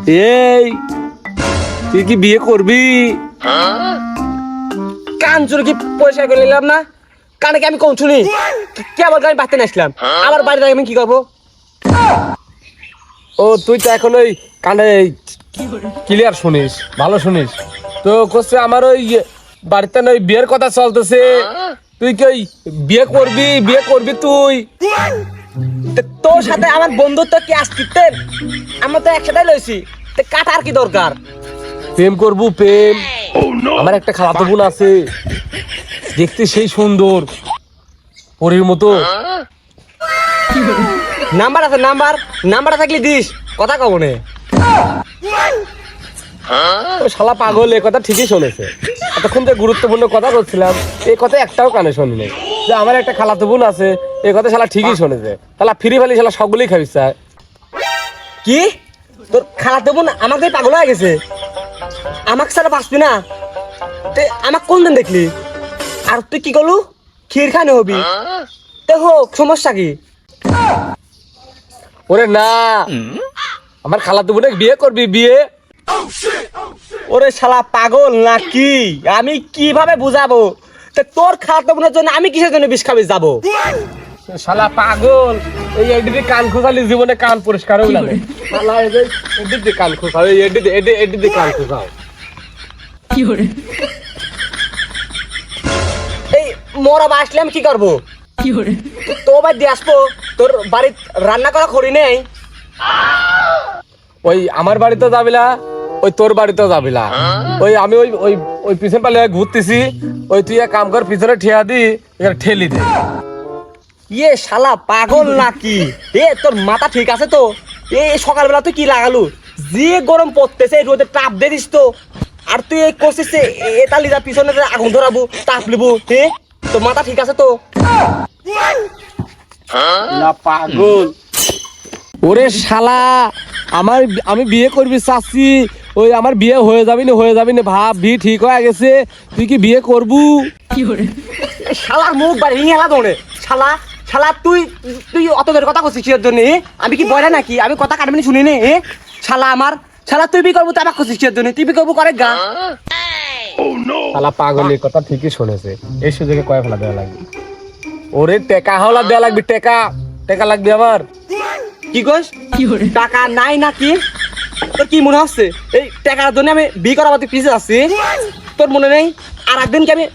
এই তুই কি বিয়ে করবি? কান চুরি কি পয়সা করে নিলাম না? কানে কি আমি কোন শুনি? কে আবার আমি বাড়তে আসলাম? আবার বাড়িতে আমি কি করবো? ও তুই তো এখন ওই কানে ক্লিয়ার শুনিস, ভালো শুনিস। তো করছে আমার ওই বাড়িতে ওই বিয়ের কথা চলতেছে। তুই কি ওই বিয়ে করবি তুই? তোর সাথে আমার বন্ধুত্ব কি আসতিত্বের? আমরা তো একসাথে লইছি, কাটার কি দরকার? প্রেম করবো প্রেম। আমার একটা খালাতো বোন আছে, দেখতে সেই সুন্দর পরীর মতো। নাম্বার আছে? নাম্বার থাকলে দিস, কথা কব নে। ওই শালা পাগল এ কথা ঠিকই শুনেছে। এতক্ষণ যে গুরুত্বপূর্ণ কথা বলছিলাম এই কথা একটাও কানে শুনি নাই। যে আমার একটা খালাতো বোন আছে এই কথা শালা ঠিকই শুনেছে। শালা ফ্রি ফেলি শালা সবগুলোই খাবি চায়। কি তোর খালাতো বোন আমাকে পাগল হয়ে গেছে? আমাকে ছাড়া বাঁচবি না? আমাকে কোন দিন দেখলি? আর তুই কি করলু? ক্ষীর খানে হবি? তে হোক, সমস্যা কি? ওরে না, আমার খালাতো বোনে বিয়ে করবি বিয়ে। ওরে শালা পাগল নাকি? আমি কিভাবে বুঝাবো? তোর খালাতো বোনের জন্য আমি কিসের জন্য বিষ খাবি যাবো? শালা পাগল, এই এডিতে কান খোঁচালি জীবনে কান পরিষ্কার হয়ে যাবে। শালা এডিতে কান খোঁচাও, এই এডিতে কান খোঁচাও। এই মরা বা আসলে আমি কি করবো? তো বাদ দিয়ে আসবো? তোর বাড়ির রান্না করা খড়ি নেই? ওই আমার বাড়িতে যাবিলা, ওই তোর বাড়িতেও যাবিলা। ওই আমি ওই ওই ওই পিছন পালে ঘুরতেছি, ওই তুই এক কাম কর পিছনে ঠিয়া দি, এখানে ঠেলি দে। ইয়ে শালা পাগল নাকি? তোর মাথা ঠিক আছে তো? সকালবেলা তুই কি লাগালু? যে গরম পড়তেছে রোদে তাপ দিয়ে দিস তো। আর তুই এই করছিস এটা লিজা পিছনে আগুন ধরাবো, তাপ লিবো। তোর মাথা ঠিক আছে তো? না পাগল। ওরে শালা, আমি বিয়ে করবি চাচ্ছি। ওই আমার বিয়ে হয়ে যাবি না ভাব ভি ঠিক হয়ে গেছে। তুই কি বিয়ে করবু? শালার মুখ বাড়ি হেলা দৌড়ে। শালা শালা তুই তুই অত বের কথা করছিস কিসের জন্য? আমি কি বলে নাকি? আমি কথা কাটবেনি শুনি নে। শালা আমার শালা তুই বি করবো, তামাক করছিস কিসের জন্য? তুই বি করবো করে গা। শালা পাগলের কথা ঠিকই শুনেছে। এই সুযোগে কয় ফেলা দেওয়া লাগবে? ওরে টেকা হলা দেওয়া লাগবে, টেকা লাগবে আমার। কি কস? টাকা নাই নাকি? তোর কি মনে হচ্ছে এই টাকার জন্য আমি বি করা বাতি পিছিয়ে যাচ্ছি? তোর মনে নেই আর একদিনকে আমি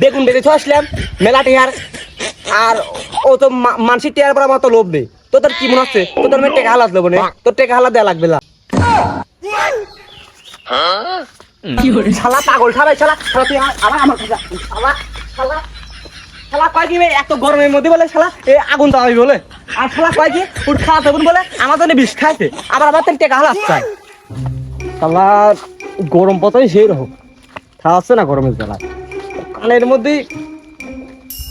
বেগুন বেঁধে আসলাম মেলা টিয়ার, আর ও তো মানসিক টিয়ার পর আমার তো লোভ নেই। তোর কি মনে হচ্ছে তোর আমি টেকা হালাত দেবো না? তোর টেকা হালাত দেওয়া লাগবে না। শালা পাগল খাবে শালা। তুই আবার আমার কাছে শালা শালা শালা কয় কি এত গরমের মধ্যে বলে শালা আগুন দাওয়াবি বলে? আর শালা কয় কি উঠ খাওয়া দেবেন বলে আমার জন্য বিষ খাইছে, আবার তোর টেকা হালাত চাই। শালা গরম পতই সেই রকম খাওয়াচ্ছে না গরমের জ্বালায়। কানের মধ্যে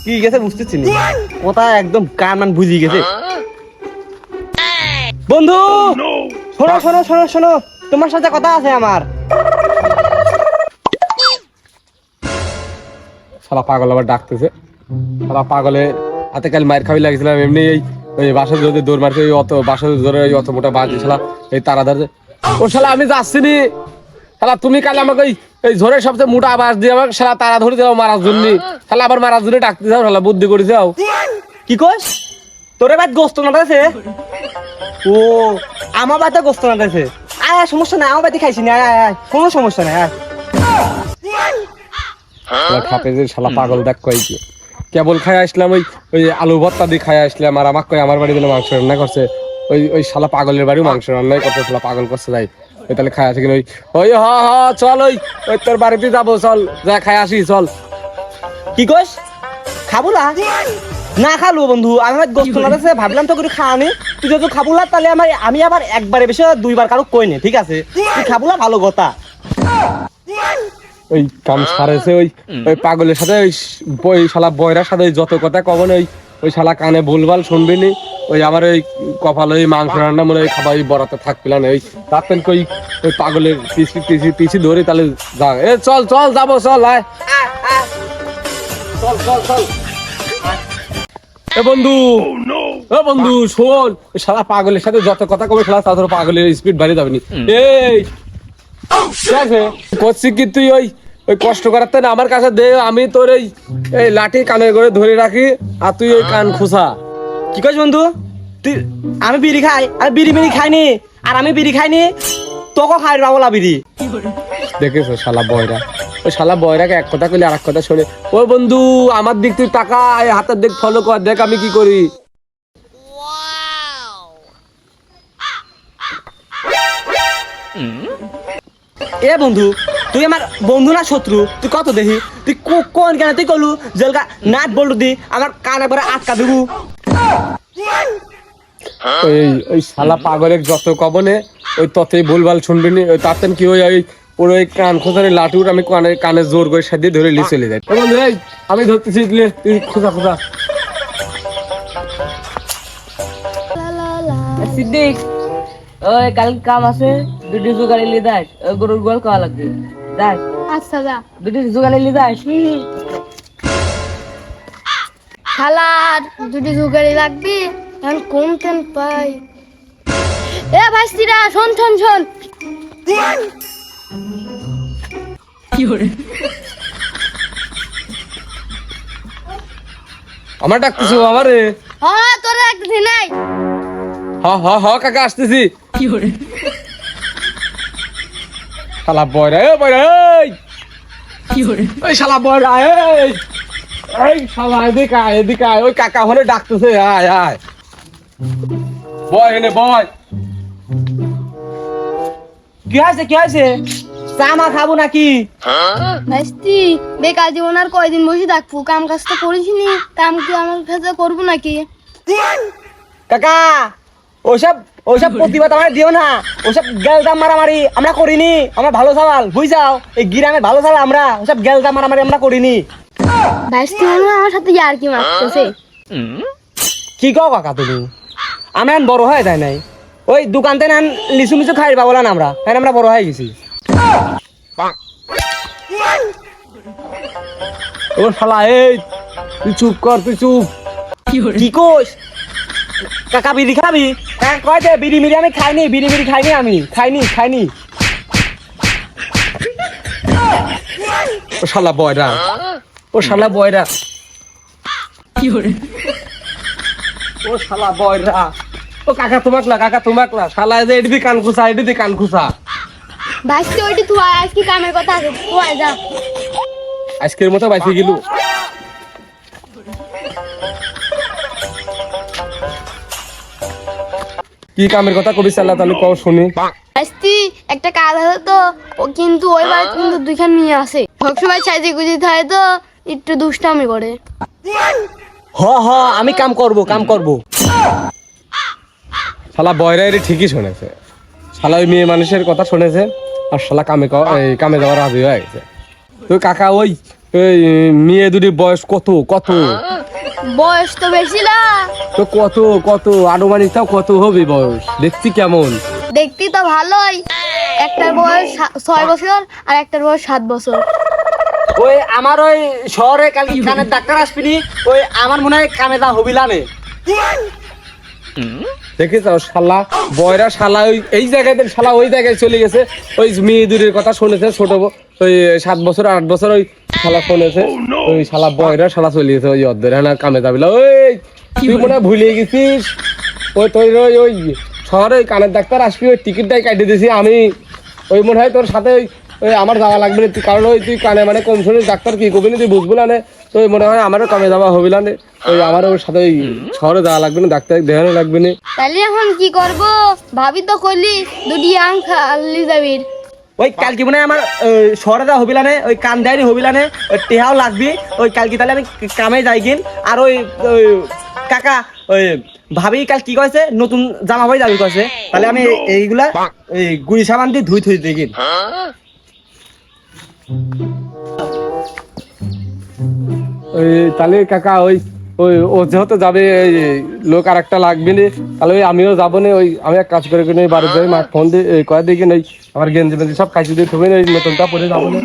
কি গেছে বুঝতেছি না, কথা একদম কান মান বুঝিয়ে গেছে। বন্ধু শোনো শোনো শোনো শোনো, তোমার সাথে কথা আছে আমার। শালা পাগল আবার ডাকতেছে। শালা পাগলে হাতে কাল মায়ের খাবি লাগছিলাম এমনি। ওই বাসা জোরে দৌড় মারছে, অত বাসা জোরে অত মোটা বাজ শালা এই তারা ধরছে। ও শালা আমি যাচ্ছি নি। শালা তুমি কাল আমাকে এই ঝড়ের সবচেয়ে মোটা আবাস দিয়ে আমাকে শালা তারা ধরে যাও মারার জন্য। শালা আবার মারার জন্য ডাকতে যাও, শালা বুদ্ধি করে যাও। কি কস? তোরে বাদ গোস্ত নাটাছে? ও আমার বাড়িতে গোস্ত নাটাছে? আয় সমস্যা নাই, আমার বাড়িতে খাইছি না, আয় আয় কোনো সমস্যা নাই। আয় খাপে যে শালা পাগল দেখ কয় কি কেবল খাই আসলাম, ওই আলু ভর্তা দিয়ে খাই আসলাম। আর আমাকে কয় আমার বাড়ি দিলে মাংস রান্না করছে। ওই শালা পাগলের বাড়িও মাংস রান্নাই করছে। শালা পাগল করছে যাই ওই তাহলে খাই আসি কিনা ওই চল ওই তোর বাড়িতে যাবো, চল যা খাই আসি চল। কি কস? খাবো না খালু বন্ধু, আমি গোস্ত নাটাছে ভাবলাম তো করে খাওয়ানি। তুই যদি খাবো না তাহলে আমি আবার একবারে বেশি দুইবার কারো কই নে, ঠিক আছে? তুই খাবো না ভালো কথা। ওই কাম সারেছে ওই পাগলের সাথে ওই শালা বয়রার সাথে যত কথা কব না ওই শালা কানে ভুলভাল শুনবি নি। ওই আমার ওই কপালে ওই মাংস রান্না মনে ওই খাবার ওই বরাতে থাকবে না। ওই রাতেন ওই পাগলের পিছি ধরে তাহলে যা। চল চল যাবো, চল আয় চল চল চল। এ বন্ধু ও বন্ধু শোন, ওই শালা পাগলের সাথে যত কথা কবে শালা তত পাগলের স্পিড বাড়িয়ে যাবে নি। এই ঠিক আছে, করছি কি তুই ওই ওই কষ্ট করাতে না আমার কাছে দে, আমি তোর এই লাঠি কানে করে ধরে রাখি আর তুই ওই কান খুসা। কি কইছ বন্ধু তুই? আমি বিড়ি খাই, আমি বিড়ি খাইনি, আর আমি বিড়ি খাইনি তোকে খাই বাবলা বিড়ি। দেখেছো শালা বয়রা, ওই শালা বয়রাকে এক কথা কইলে আর এক কথা শোনে। ও বন্ধু আমার দিক তুই টাকা হাতের দিক ফলো কর, দেখ আমি কি করি। এ বন্ধু তুই আমার বন্ধু না শত্রু? তুই কত দেখি তুই কোন কেন তুই কলু জলকা নাট বলু দি আমার কান একবারে আটকা দেবু। ওই ওই শালা পাগলের যত কবনে ওই ততই ভুলভাল শুনবি নি। ওই তার কি ওই ওই পুরো ওই কান খোঁজারে লাটুর আমি কানে কানে জোর করে সাথে ধরে নিয়ে চলে যাই। বন্ধু এই আমি ধরতেছি, তুই খোঁজা খোঁজা। সিদ্দিক, ওই কাল কাম আছে, দুটি জোগাড়ি লিয়ে দেয়, ওই গরুর গোয়াল খাওয়া লাগবে। দেখ আচ্ছা যা। দুটি জোগাড়ি লিয়ে দেয়। শালার দুটি জোগাড়ি লাগবে, এখন কোন তেন পাই? এ ভাইস্তিরা শোন শোন শোন, আমার ডাকতেছি বাবা রে। হ্যাঁ তোরা একদিন নাই। হ কাকা আসতেছি। শালা বয়রা, এ বয়রা, ওই শালা বয়রা, এই শালা এদিকে আয়, এদিকে আয়। ওই কাকা হলে ডাকতেছে, আয় আয় বয় এনে বয়। কি হয়েছে কি হয়েছে? চা মা খাবো নাকি? ভাইস্তি বেকার জীবন আর কয়দিন বসে থাকবো? কাম কাজ তো করিসনি, কাম কি আমার কাছে করবো নাকি? কাকা ওসব ওসব প্রতিবাদ আমার দিও না, ওসব গেলদাম মারামারি আমরা করিনি। আমরা ভালো চালাল বুঝাও, এই গ্রামে ভালো চালাল আমরা, ওসব গেলদাম মারামারি আমরা করিনি। ভাইস্তি মনে হয় আমার সাথে আর কি মারতেছে। কি কও কাকা তুমি? আমরা এখন বড় হয়ে যায় নাই, ওই দোকানতে না লিচু মিচু খাই পাবো না আমরা, এখন আমরা বড় হয়ে গেছি। ও শালা এই তুই চুপ কর, তুই চুপ। কি কোস কাকা? বিড়ি খাবি? কয় দে বিড়ি মিড়ি আমি খাইনি, বিড়ি মিড়ি খাইনি, আমি খাইনি। ও শালা বয়রা, ও শালা বয়রা, ও শালা বয়রা। ও কাকা তোমাক না, কাকা তোমাক না, শালা যে এদিকে কান খুসা, এদিকে কান খুসা। ভাইস্তি ওইটি তুই আজকে কামের কথা আছে, তুই যা। আজকের মতো বাইসে গেল। কি কামের কথা কবি চাল্লা তাহলে কও শুনি। ভাইস্তি একটা কাজ আছে তো, ও কিন্তু ওই বাড়িতে কিন্তু দুইখান মেয়ে আছে, সবসময় সাইজে গুজি থাকে তো একটু দুষ্টামি করে। হ আমি কাম করব। শালা বয়রা এর ঠিকই শুনেছে, শালা ওই মেয়ে মানুষের কথা শুনেছে আর শালা কামে যাওয়ার রাজি হয়ে গেছে। তো কাকা ওই ওই মেয়ে দুটির বয়স কত কত? বয়স তো বেশি না, তো কত আনুমানিক তাও কত হবে বয়স? দেখছি কেমন? দেখতে তো ভালোই, একটার বয়স 6 বছর আর একটার বয়স 7 বছর। ওই আমার ওই শহরে কালকে কানের ডাক্তার আসবিনি, ওই আমার মনে হয় কামে যা হবিলানে। দেখেছ শালা বয়রা, শালা ওই এই জায়গায় শালা ওই জায়গায় চলে গেছে, ওই মেয়ে দূরের কথা শুনেছে, ছোট ওই 7 বছর 8 বছর ওই শালা শুনেছে, ওই শালা বয়রা শালা চলে গেছে ওই অর্ধের হ্যাঁ কামে যাবিলা। ওই তুই মনে হয় ভুলে গেছিস, ওই তোর ওই শহরে ওই কানের ডাক্তার আসবি, ওই টিকিটটাই কাটিয়ে দিয়েছি আমি। ওই মনে হয় তোর সাথে ওই আমার যাওয়া লাগবে না, কারণ ওই তুই কানে মানে কম শুনিস, ডাক্তার কি করবি না তুই বুঝবো না। তো মনে হয় আমারও কামে যাওয়া হবি না, ওই আমার ওর সাথে ওই শহরে যাওয়া লাগবে না, ডাক্তার দেখানো লাগবে না। তাহলে এখন কি করব? ভাবি তো কইলি দুটি আম খালি যাবি। ওই কালকে মনে হয় আমার শহরে যা হবিলানে, ওই কান দেয়নি হবিলানে, ওই টেহাও লাগবি। ওই কালকে তাহলে আমি কামে যাই কিন। আর ওই কাকা ওই ভাবি কাল কি কয়েছে, নতুন জামা ভাই যাবি কয়েছে, তাহলে আমি এইগুলা ওই গুড়ি সাবান দিয়ে ধুই দিই কিন। ওই তাহলে কাকা ওই ওই ও যেহেতু যাবে, লোক আর একটা লাগবে না, তাহলে ওই আমিও যাবো না। ওই আমি এক কাজ করে কিনে বাড়ি যাই, মা ফোন দিয়ে কয়ে দিয়ে কিনে আমার গেঞ্জি মেঞ্জি সব খাইছি দিয়ে তুমি ওই নতুনটা পরে যাবো না,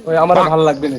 ওই আমার ভালো লাগবে না।